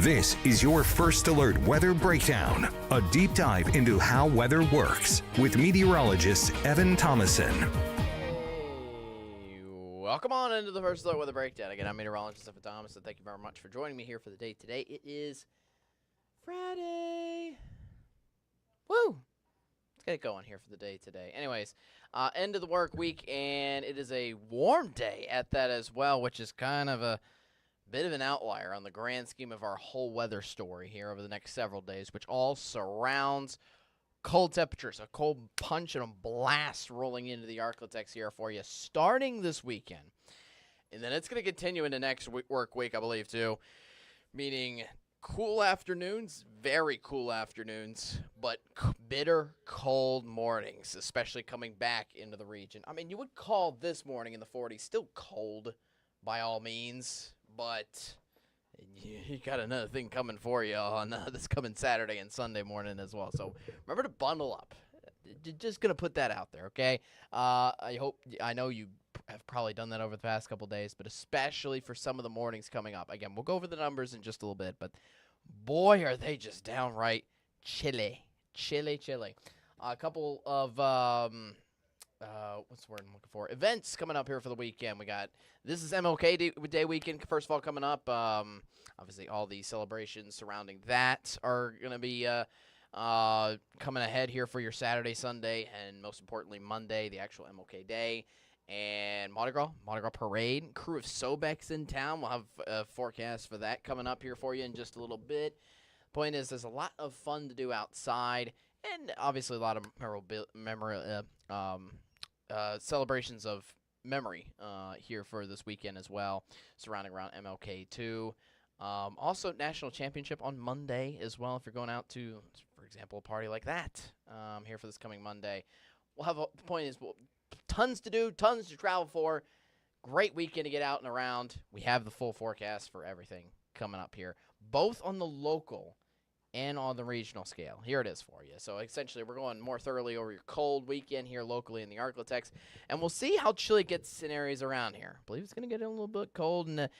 This is your First Alert Weather Breakdown, a deep dive into how weather works with meteorologist Evan Thomason. Hey, welcome on into the First Alert Weather Breakdown. Again, I'm meteorologist Evan Thomason. Thank you very much for joining me here for the day today. It is Friday. Woo! Let's get it going here for the day today. Anyways, end of the work week, and it is a warm day at that as well, which is kind of a bit of an outlier on the grand scheme of our whole weather story here over the next several days, which all surrounds cold temperatures, a cold punch and a blast rolling into the Arklatex here for you starting this weekend. And then it's going to continue into next work week, I believe, too, meaning cool afternoons, very cool afternoons, but bitter cold mornings, especially coming back into the region. I mean, you would call this morning in the 40s still cold by all means, but you got another thing coming for you on this coming Saturday and Sunday morning as well. So remember to bundle up. Just going to put that out there, okay? I know you have probably done that over the past couple days, but especially for some of the mornings coming up. Again, we'll go over the numbers in just a little bit, but boy, are they just downright chilly. A couple of what's the word I'm looking for? Events coming up here for the weekend. This is MLK Day weekend, first of all, coming up. Obviously, all the celebrations surrounding that are going to be coming ahead here for your Saturday, Sunday, and most importantly, Monday, the actual MLK Day. And Mardi Gras Parade. Crew of Sobex in town. We'll have a forecast for that coming up here for you in just a little bit. Point is, there's a lot of fun to do outside, and obviously a lot of celebrations of memory here for this weekend as well, surrounding around MLK 2. Also, National Championship on Monday as well, if you're going out to, for example, a party like that here for this coming Monday. The point is, tons to do, tons to travel for. Great weekend to get out and around. We have the full forecast for everything coming up here, both on the local and on the regional scale. Here it is for you. So essentially, we're going more thoroughly over your cold weekend here locally in the Arklatex, and we'll see how chilly it gets in areas around here. I believe it's going to get a little bit cold in the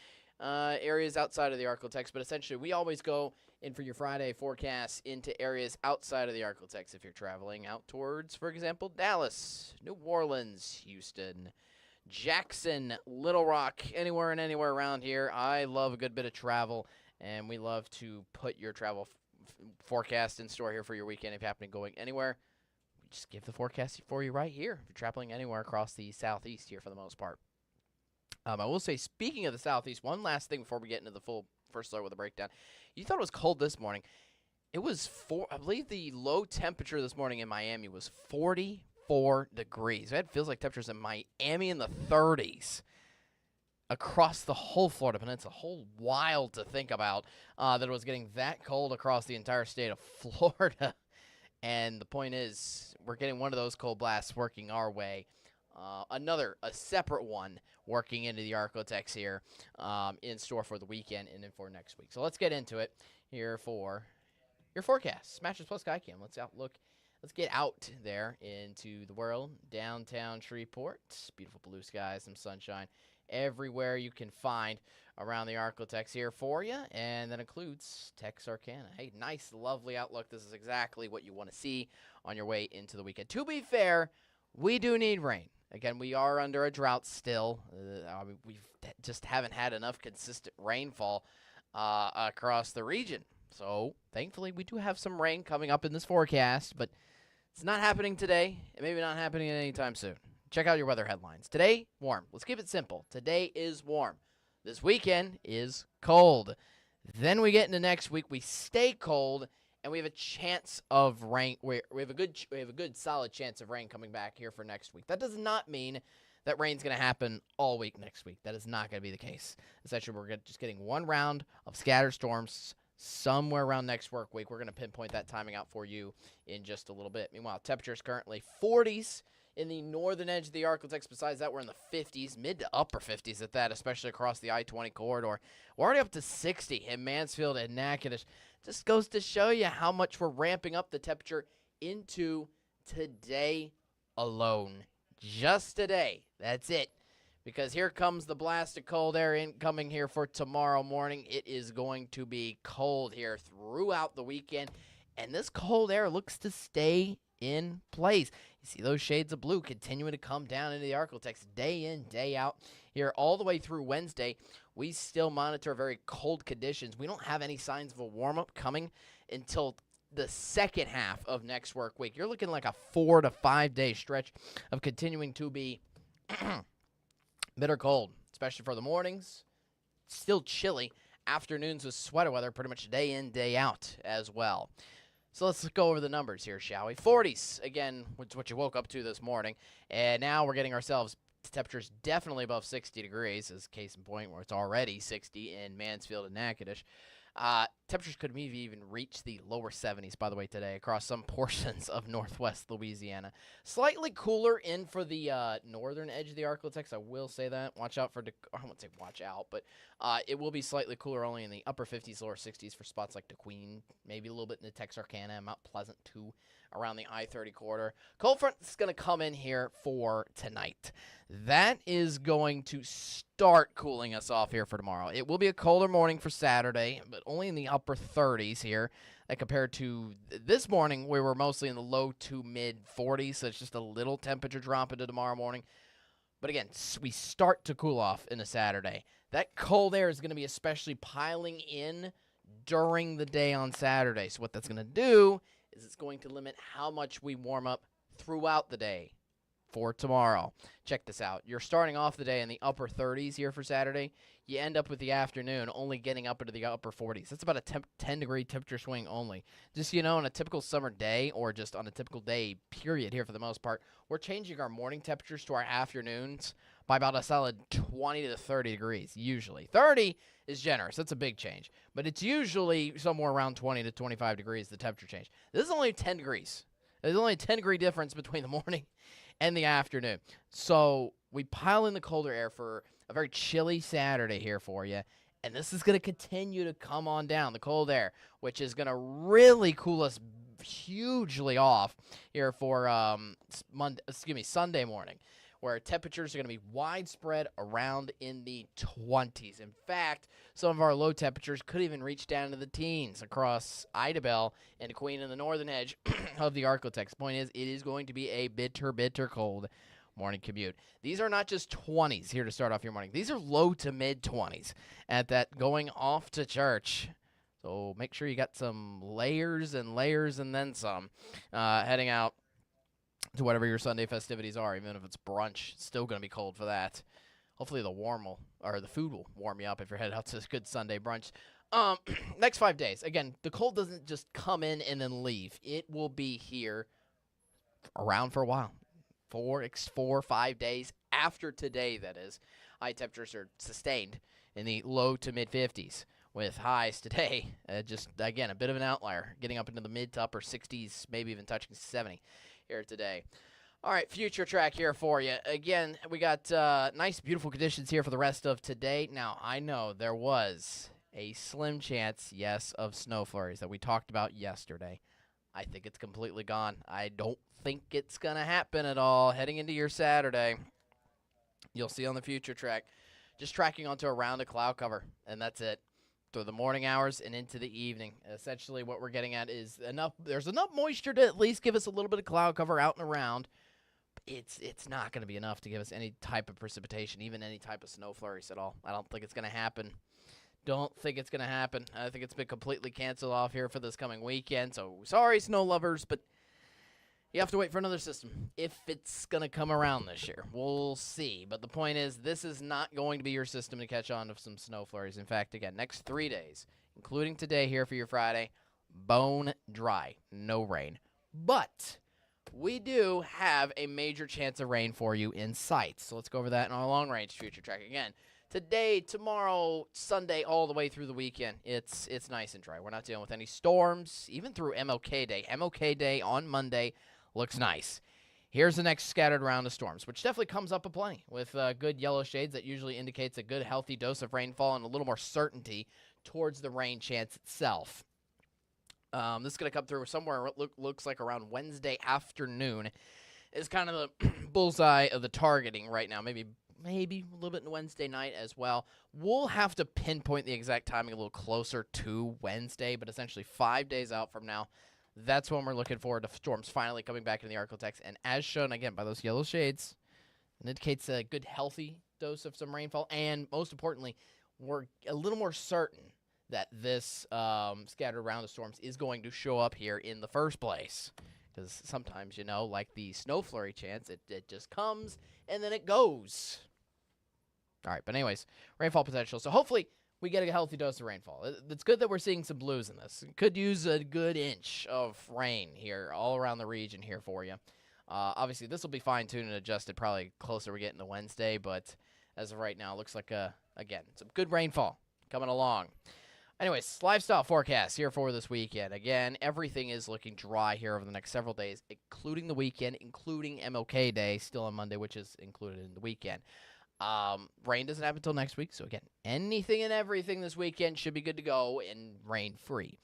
areas outside of the Arklatex, but essentially, we always go in for your Friday forecast into areas outside of the Arklatex if you're traveling out towards, for example, Dallas, New Orleans, Houston, Jackson, Little Rock, anywhere and anywhere around here. I love a good bit of travel, and we love to put your travel forecast in store here for your weekend if you happen to going anywhere. We just give the forecast for you right here if you're traveling anywhere across the southeast here for the most part. I will say, speaking of the southeast, one last thing before we get into the full first alert with a breakdown. You thought it was cold this morning. It was I believe the low temperature this morning in Miami was 44 degrees. It feels like temperatures in Miami in the 30s. Across the whole Florida Peninsula. Whole wild to think about that it was getting that cold across the entire state of Florida. And the point is, we're getting one of those cold blasts working our way. A separate one working into the Arklatex here in store for the weekend and then for next week. So let's get into it here for your forecast. Smashes plus Skycam. Let's get out there into the world. Downtown Shreveport. Beautiful blue skies, some sunshine everywhere you can find around the Arklatex here for you, and that includes Texarkana. Hey, nice, lovely outlook. This is exactly what you want to see on your way into the weekend. To be fair, we do need rain. Again, we are under a drought still. We just haven't had enough consistent rainfall across the region. So, thankfully, we do have some rain coming up in this forecast, but it's not happening today, and maybe not happening anytime soon. Check out your weather headlines. Today, warm. Let's keep it simple. Today is warm. This weekend is cold. Then we get into next week. We stay cold, and we have a chance of rain. We have a good solid chance of rain coming back here for next week. That does not mean that rain's going to happen all week next week. That is not going to be the case. Essentially, we're just getting one round of scattered storms somewhere around next work week. We're going to pinpoint that timing out for you in just a little bit. Meanwhile, temperatures currently 40s in the northern edge of the Arklatex. Besides that, we're in the 50s, mid to upper 50s at that, especially across the I-20 corridor. We're already up to 60 in Mansfield and Natchitoches. Just goes to show you how much we're ramping up the temperature into today alone. Just today. That's it. because here comes the blast of cold air incoming here for tomorrow morning. It is going to be cold here throughout the weekend, and this cold air looks to stay in place. You see those shades of blue continuing to come down into the Arklatex day in, day out here all the way through Wednesday. We still monitor very cold conditions. We don't have any signs of a warm-up coming until the second half of next work week. You're looking like a 4 to 5 day stretch of continuing to be bitter cold, especially for the mornings. Still chilly. Afternoons with sweater weather pretty much day in, day out as well. So let's go over the numbers here, shall we? 40s, again, which is what you woke up to this morning. And now we're getting ourselves to temperatures definitely above 60 degrees, as case in point, where it's already 60 in Mansfield and Natchitoches. Temperatures could maybe even reach the lower 70s, by the way, today across some portions of northwest Louisiana. Slightly cooler in for the northern edge of the Arklatex, I will say that. Watch out for, I won't say watch out, but it will be slightly cooler only in the upper 50s, lower 60s for spots like DeQueen, maybe a little bit in the Texarkana, Mount Pleasant, too, around the I-30 corridor. Cold front is going to come in here for tonight. That is going to start cooling us off here for tomorrow. It will be a colder morning for Saturday, but only in the upper 30s here. Compared to this morning, we were mostly in the low to mid 40s, so it's just a little temperature drop into tomorrow morning. But again, we start to cool off in a Saturday. That cold air is going to be especially piling in during the day on Saturday. So what that's going to do is it's going to limit how much we warm up throughout the day for tomorrow. Check this out. You're starting off the day in the upper 30s here for Saturday. You end up with the afternoon only getting up into the upper 40s. That's about a 10-degree temperature swing only. Just so you know, on a typical summer day or just on a typical day period here for the most part, we're changing our morning temperatures to our afternoons by about a solid 20 to 30 degrees, usually. 30 is generous. That's a big change. But it's usually somewhere around 20 to 25 degrees, the temperature change. This is only 10 degrees. There's only a 10-degree difference between the morning and the afternoon. So we pile in the colder air for a very chilly Saturday here for you. And this is going to continue to come on down, the cold air, which is going to really cool us hugely off here for Sunday morning, where temperatures are going to be widespread around in the 20s. In fact, some of our low temperatures could even reach down to the teens across Idabel and Queen in the northern edge of the Arklatex. Point is, it is going to be a bitter, bitter cold morning commute. These are not just 20s here to start off your morning. These are low to mid-20s at that going off to church. So make sure you got some layers and then some heading out to whatever your Sunday festivities are. Even if it's brunch, it's still going to be cold for that. Hopefully the food will warm you up if you're headed out to this good Sunday brunch. Next 5 days. Again, the cold doesn't just come in and then leave. It will be here around for a while. 4 or 5 days after today, that is. High temperatures are sustained in the low to mid-50s with highs today. Just, again, a bit of an outlier, getting up into the mid to upper 60s, maybe even touching 70 here today. All right, future track here for you. Again, we got nice, beautiful conditions here for the rest of today. Now, I know there was a slim chance, yes, of snow flurries that we talked about yesterday. I think it's completely gone. I don't think it's going to happen at all heading into your Saturday. You'll see on the future track, just tracking onto a round of cloud cover, and that's it. Through the morning hours and into the evening. Essentially what we're getting at is there's enough moisture to at least give us a little bit of cloud cover out and around. It's not going to be enough to give us any type of precipitation, even any type of snow flurries at all. I don't think it's going to happen. Don't think it's going to happen. I think it's been completely canceled off here for this coming weekend. So sorry, snow lovers, but you have to wait for another system if it's going to come around this year. We'll see. But the point is, this is not going to be your system to catch on to some snow flurries. In fact, again, next 3 days, including today here for your Friday, bone dry, no rain. But we do have a major chance of rain for you in sight. So let's go over that in our long-range future track again. Today, tomorrow, Sunday, all the way through the weekend, it's nice and dry. We're not dealing with any storms, even through MLK Day. MLK Day on Monday looks nice. Here's the next scattered round of storms, which definitely comes up aplenty with good yellow shades. That usually indicates a good, healthy dose of rainfall and a little more certainty towards the rain chance itself. This is going to come through somewhere looks like around Wednesday afternoon is kind of the bullseye of the targeting right now. Maybe maybe a little bit on Wednesday night as well. We'll have to pinpoint the exact timing a little closer to Wednesday, but essentially 5 days out from now, that's when we're looking forward to storms finally coming back in the Arklatex. And as shown, again, by those yellow shades, it indicates a good, healthy dose of some rainfall. And most importantly, we're a little more certain that this scattered around the storms is going to show up here in the first place. Because sometimes, like the snow flurry chance, it just comes and then it goes. All right, but anyways, rainfall potential. So hopefully we get a healthy dose of rainfall. It's good that we're seeing some blues in this. Could use a good inch of rain here all around the region here for you. Obviously, this will be fine-tuned and adjusted probably closer we get into Wednesday, but as of right now, it looks like, again, some good rainfall coming along. Anyways, lifestyle forecast here for this weekend. Again, everything is looking dry here over the next several days, including the weekend, including MLK Day, still on Monday, which is included in the weekend. Rain doesn't happen until next week, so again, anything and everything this weekend should be good to go and rain-free.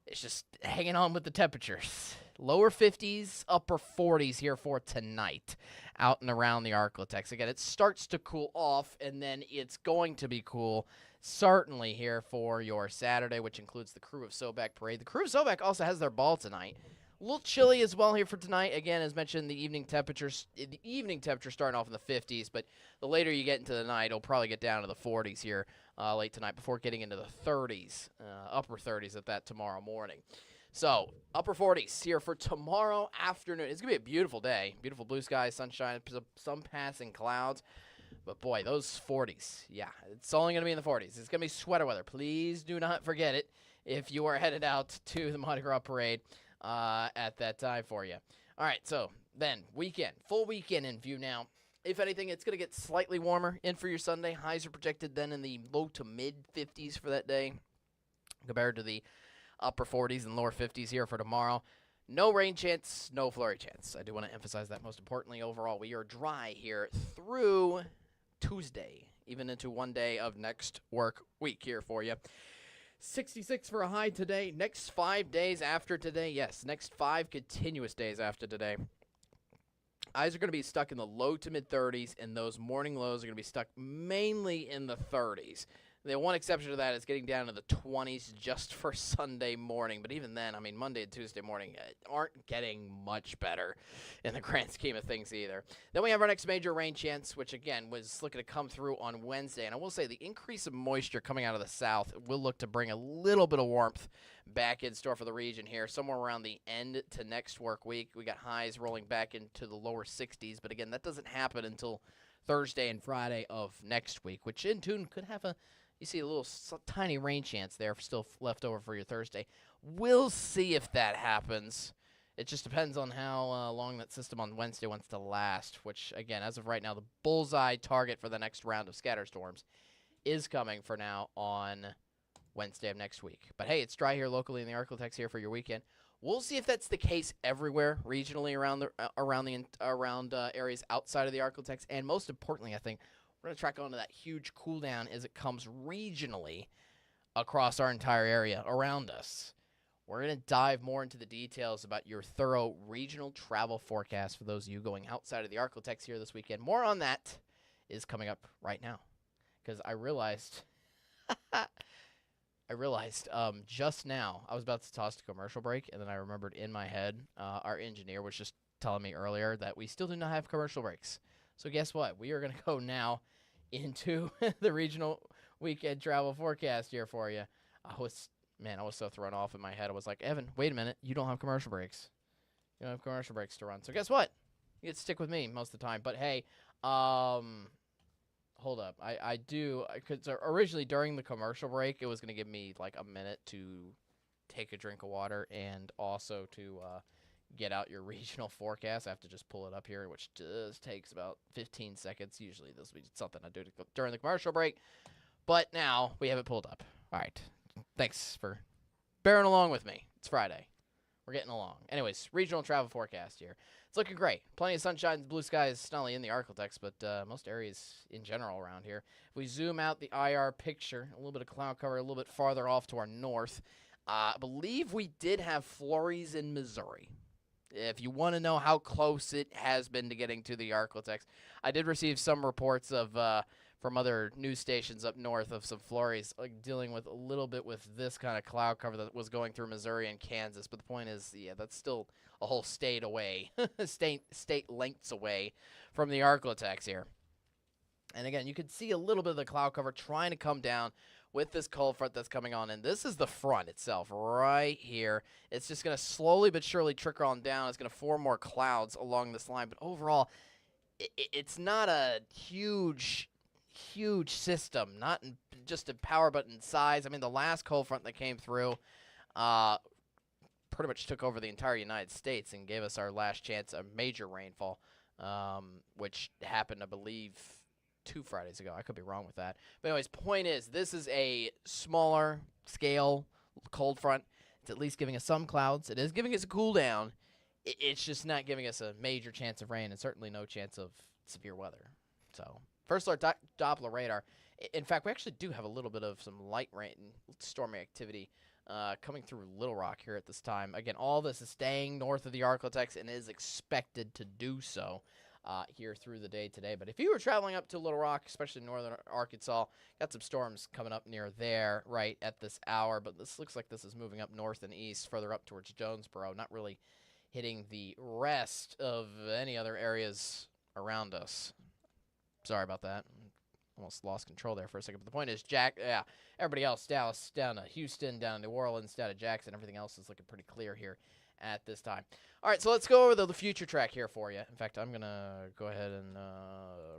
It's just hanging on with the temperatures. Lower 50s, upper 40s here for tonight out and around the Arklatex. Again, it starts to cool off, and then it's going to be cool certainly here for your Saturday, which includes the Crew of Sobek Parade. The Crew of Sobek also has their ball tonight. A little chilly as well here for tonight. Again, as mentioned, the evening temperature starting off in the 50s, but the later you get into the night, it'll probably get down to the 40s here late tonight before getting into the 30s, upper 30s at that tomorrow morning. So, upper 40s here for tomorrow afternoon. It's going to be a beautiful day. Beautiful blue skies, sunshine, some passing clouds. But, boy, those 40s, yeah, it's only going to be in the 40s. It's going to be sweater weather. Please do not forget it if you are headed out to the Mardi Gras Parade at that time for you. All right, so then weekend, full weekend in view now. If anything, it's going to get slightly warmer in for your Sunday. Highs are projected then in the low to mid-50s for that day compared to the upper 40s and lower 50s here for tomorrow. No rain chance, no flurry chance. I do want to emphasize that most importantly. Overall, we are dry here through Tuesday, even into one day of next work week here for you. 66 for a high today. Next 5 days after today, yes, next 5 continuous days after today. Highs are going to be stuck in the low to mid-30s, and those morning lows are going to be stuck mainly in the 30s. The one exception to that is getting down to the 20s just for Sunday morning. But even then, I mean, Monday and Tuesday morning aren't getting much better in the grand scheme of things either. Then we have our next major rain chance, which, again, was looking to come through on Wednesday. And I will say the increase of moisture coming out of the south will look to bring a little bit of warmth back in store for the region here. Somewhere around the end to next work week, we got highs rolling back into the lower 60s. But, again, that doesn't happen until Thursday and Friday of next week, which in tune could have you see a little tiny rain chance there still left over for your Thursday. We'll see if that happens. It just depends on how long that system on Wednesday wants to last, which, again, as of right now, the bullseye target for the next round of scatter storms is coming for now on Wednesday of next week. But, hey, it's dry here locally in the Arklatex here for your weekend. We'll see if that's the case everywhere regionally around areas outside of the Arklatex. And most importantly, I think, we're going to track onto that huge cool down as it comes regionally across our entire area around us. We're going to dive more into the details about your thorough regional travel forecast for those of you going outside of the Arklatex here this weekend. More on that is coming up right now because I realized just now I was about to toss to commercial break, and then I remembered in my head our engineer was just telling me earlier that we still do not have commercial breaks. So guess what? We are going to go now into the regional weekend travel forecast here for you. I was so thrown off in my head. I was like, Evan, wait a minute. You don't have commercial breaks. You don't have commercial breaks to run. So guess what? You get to stick with me most of the time. But, hey, hold up. I do. Cause originally during the commercial break, it was going to give me like a minute to take a drink of water and also to get out your regional forecast. I have to just pull it up here, which just takes about 15 seconds. Usually this will be something I do during the commercial break. But now we have it pulled up. All right. Thanks for bearing along with me. It's Friday. We're getting along. Anyways, regional travel forecast here. It's looking great. Plenty of sunshine, blue skies, not only in the Arklatex, but most areas in general around here. If we zoom out the IR picture, a little bit of cloud cover, a little bit farther off to our north, I believe we did have flurries in Missouri. if you want to know how close it has been to getting to the Arklatex. I did receive some reports of from other news stations up north of some flurries, like dealing with a little bit with this kind of cloud cover that was going through Missouri and Kansas. But the point is, yeah, that's still a whole state away, state lengths away from the Arklatex here. And again, you can see a little bit of the cloud cover trying to come down with this cold front that's coming on. And this is the front itself right here. It's just going to slowly but surely trickle on down. It's going to form more clouds along this line. But overall, it's not a huge system, not in just in power, but in size. I mean, the last cold front that came through pretty much took over the entire United States and gave us our last chance of major rainfall, which happened, I believe, 2 Fridays ago. I could be wrong with that. But anyways, point is, this is a smaller scale cold front. It's at least giving us some clouds. It is giving us a cool down. It's just not giving us a major chance of rain and certainly no chance of severe weather. So, first alert Doppler radar. In fact, we actually do have a little bit of some light rain, stormy activity coming through Little Rock here at this time. Again, all this is staying north of the Arklatex and is expected to do so here through the day today. But if you were traveling up to Little Rock, especially northern Arkansas, got some storms coming up near there right at this hour. But this looks like this is moving up north and east, further up towards Jonesboro, not really hitting the rest of any other areas around us. Sorry about that. Almost lost control there for a second. But the point is, everybody else, Dallas, down to Houston, down to New Orleans, down to Jackson, everything else is looking pretty clear here at this time. All right, so let's go over the future track here for you. In fact, I'm going to go ahead and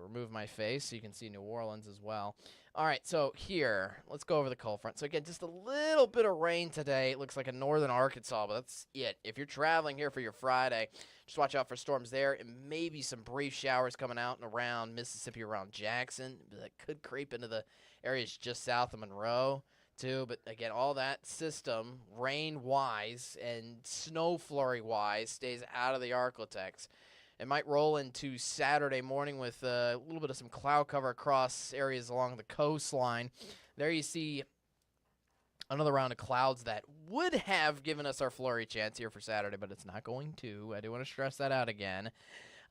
remove my face so you can see New Orleans as well. All right, so here, let's go over the cold front. So, again, just a little bit of rain today. It looks like in northern Arkansas, but that's it. If you're traveling here for your Friday, just watch out for storms there and maybe some brief showers coming out and around Mississippi, around Jackson. That could creep into the areas just south of Monroe, too. But, again, all that system, rain-wise and snow flurry-wise, stays out of the Arklatex. It might roll into Saturday morning with a little bit of some cloud cover across areas along the coastline. There you see another round of clouds that would have given us our flurry chance here for Saturday, but it's not going to. I do want to stress that out again.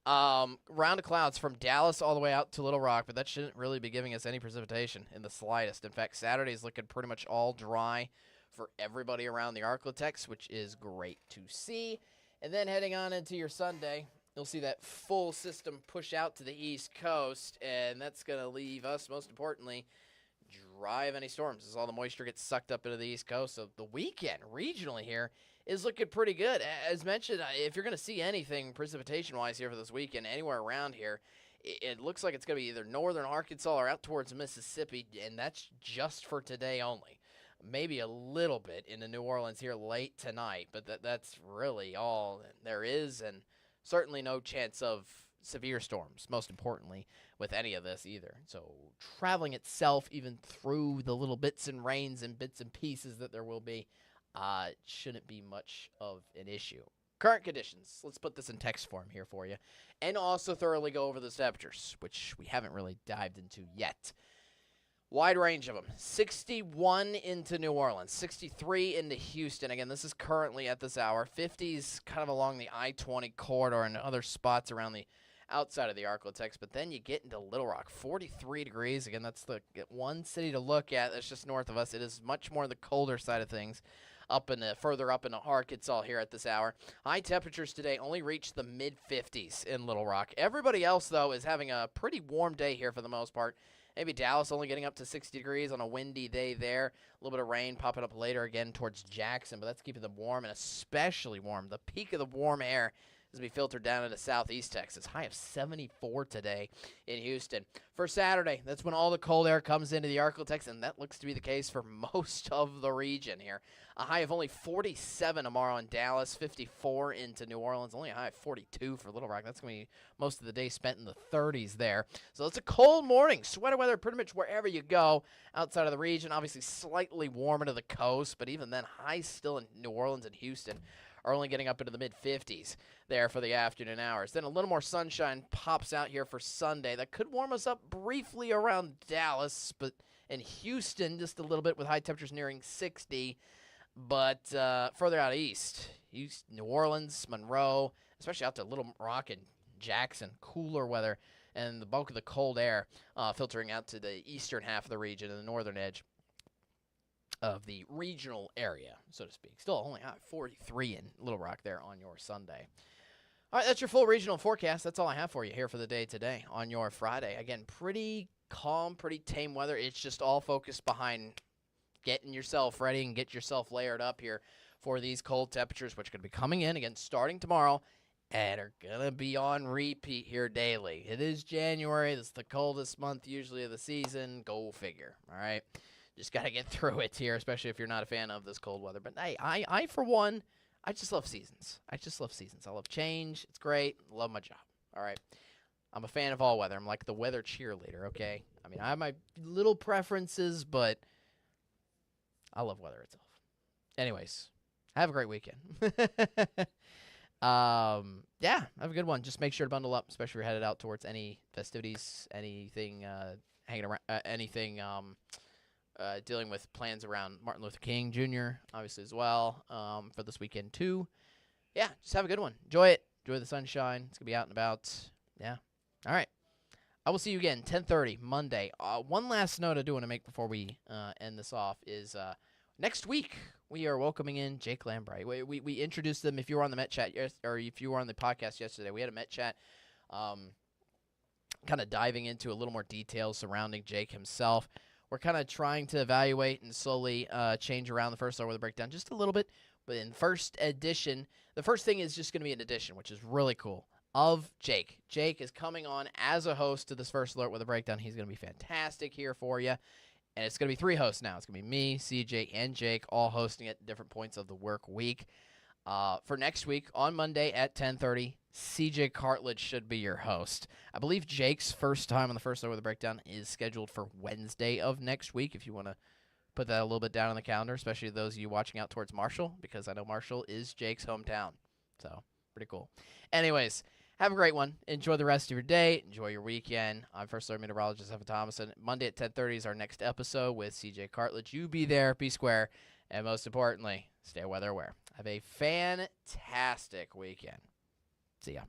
Round of clouds from Dallas all the way out to Little Rock, but that shouldn't really be giving us any precipitation in the slightest. In fact, Saturday is looking pretty much all dry for everybody around the Arklatex, which is great to see. And then heading on into your Sunday, you'll see that full system push out to the East Coast, and that's going to leave us, most importantly, dry of any storms as all the moisture gets sucked up into the East Coast. So the weekend, regionally here, is looking pretty good. As mentioned, if you're going to see anything precipitation-wise here for this weekend, anywhere around here, it looks like it's going to be either northern Arkansas or out towards Mississippi, and that's just for today only. Maybe a little bit into New Orleans here late tonight, but that's really all there is, and certainly no chance of severe storms, most importantly, with any of this either. So traveling itself, even through the little bits and rains and bits and pieces that there will be, shouldn't be much of an issue. Current conditions, let's put this in text form here for you, and also thoroughly go over the temperatures, which we haven't really dived into yet. Wide range of them. 61 into New Orleans, 63 into Houston. Again, this is currently at this hour. 50s kind of along the I-20 corridor and other spots around the outside of the Arklatex. But then you get into Little Rock, 43 degrees. Again, that's the one city to look at. That's just north of us. It is much more the colder side of things, further up in Arkansas here at this hour. High temperatures today only reach the mid-50s in Little Rock. Everybody else, though, is having a pretty warm day here for the most part. Maybe Dallas only getting up to 60 degrees on a windy day there. A little bit of rain popping up later again towards Jackson, but that's keeping them warm and especially warm. The peak of the warm air is going to be filtered down into southeast Texas. High of 74 today in Houston. For Saturday, that's when all the cold air comes into the Arklatex, and that looks to be the case for most of the region here. A high of only 47 tomorrow in Dallas, 54 into New Orleans, only a high of 42 for Little Rock. That's going to be most of the day spent in the 30s there. So it's a cold morning. Sweater weather pretty much wherever you go outside of the region. Obviously slightly warmer to the coast, but even then, highs still in New Orleans and Houston are only getting up into the mid-50s there for the afternoon hours. Then a little more sunshine pops out here for Sunday. That could warm us up briefly around Dallas, but in Houston just a little bit with high temperatures nearing 60. But further out east, New Orleans, Monroe, especially out to Little Rock and Jackson, cooler weather, and the bulk of the cold air filtering out to the eastern half of the region and the northern edge of the regional area, so to speak. Still only 43 in Little Rock there on your Sunday. All right, that's your full regional forecast. That's all I have for you here for the day today on your Friday. Again, pretty calm, pretty tame weather. It's just all focused behind getting yourself ready and get yourself layered up here for these cold temperatures, which are going to be coming in, again, starting tomorrow, and are going to be on repeat here daily. It is January. This is the coldest month usually of the season. Go figure, all right? Just got to get through it here, especially if you're not a fan of this cold weather. But, hey, I for one, I just love seasons. I love change. It's great. Love my job, all right? I'm a fan of all weather. I'm like the weather cheerleader, okay? I mean, I have my little preferences, but I love weather itself. Anyways, have a great weekend. Yeah, have a good one. Just make sure to bundle up, especially if you're headed out towards any festivities, anything hanging around, dealing with plans around Martin Luther King Jr., obviously, as well, for this weekend, too. Yeah, just have a good one. Enjoy it. Enjoy the sunshine. It's going to be out and about. Yeah. All right. I will see you again, 10:30, Monday. One last note I do want to make before we end this off is next week we are welcoming in Jake Lambright. We introduced them. If you were on the Met Chat, or if you were on the podcast yesterday, we had a Met Chat kind of diving into a little more details surrounding Jake himself. We're kind of trying to evaluate and slowly change around the first Alert Weather Breakdown just a little bit. But in first edition, the first thing is just going to be an edition, which is really cool, of Jake. Jake is coming on as a host to this first Alert Weather Breakdown. He's going to be fantastic here for you. And it's going to be 3 hosts now. It's going to be me, CJ, and Jake, all hosting at different points of the work week. For next week, on Monday at 10:30, CJ Cartledge should be your host. I believe Jake's first time on the first Alert Weather Breakdown is scheduled for Wednesday of next week, if you want to put that a little bit down on the calendar, especially those of you watching out towards Marshall, because I know Marshall is Jake's hometown. So, pretty cool. Anyways, have a great one. Enjoy the rest of your day. Enjoy your weekend. I'm First Alert Meteorologist Evan Thomason. Monday at 10:30 is our next episode with CJ Cartledge. You be there, be square, and most importantly, stay weather aware. Have a fantastic weekend. See ya.